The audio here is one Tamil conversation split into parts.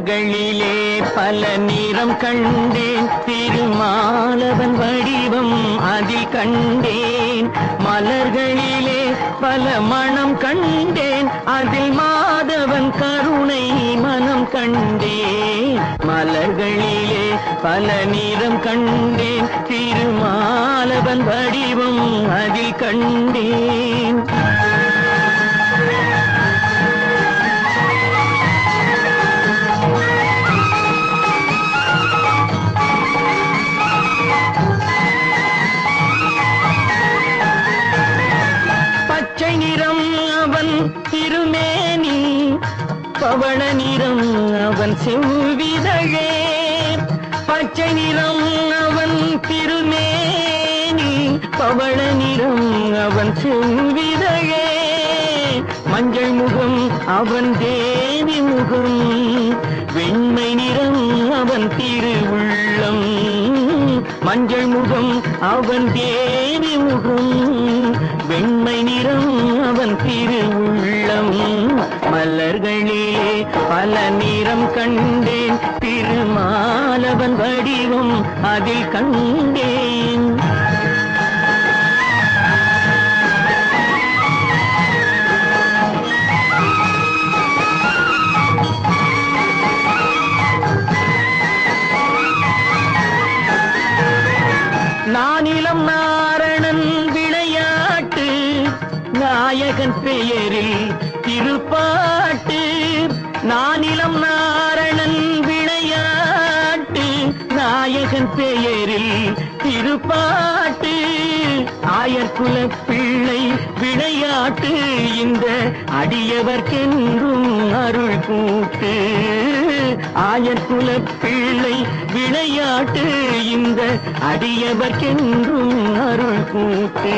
மலர்களிலே பல நிறம் கண்டேன், திருமாலவன் வடிவம் அதில் கண்டேன். மலர்களிலே பல மனம் கண்டேன், அதில் மாதவன் கருணை மனம் கண்டேன். மலர்களிலே பல நிறம் கண்டேன், திருமாலவன் வடிவம் அதில் கண்டேன். பச்சை நிறம் அவன் திருமேனி, பவள நிறம் அவன் செவ்விதழே. பச்சை நிறம் அவன் திருமேனி, பவள நிறம் அவன் செவ்விதழே. மஞ்சள் முகம் அவன் தேவி முகம், வெண்மை நிறம் அவன் திருவுள்ளம். மஞ்சள் முகம் அவன் தேவி முகம், வெண்மை நிறம் அவன் திருவுள்ளம். மலர்களிலே பல நிறம் கண்டேன், திருமாலவன் வடிவம் அதில் கண்டேன். நானிலம் நாரணன் விளையாட்டு, நாயகன் பெயரில் திருப்பாட்டு. நானிலம் நாரணன் விளையாட்டு, நாயகன் பெயரில் திருப்பாட்டு. ஆயர்குல பிள்ளை விளையாட்டு, இந்த அடியவர்க்கென்றும் அருள் கூட்டு. ஆயர்குல பிள்ளை விளையாட்டு, இந்த அடியவர்க்கென்றும் அருள் கூட்டு.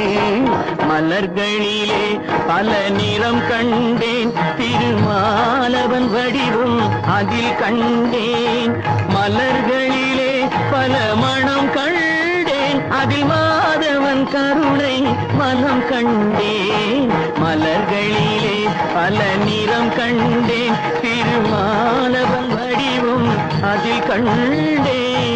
மலர்களிலே பல நிறம் கண்டேன், திருமாலவன் வடிவம் அதில் கண்டேன். மலர்களிலே பல மனம் கண்டேன், அதில் மாதவன் கருணை மனம் கண்டேன். மலர்களிலே பல நிறம் கண்டேன், திருமாலவன் வடிவம் அதில் கண்டேன்.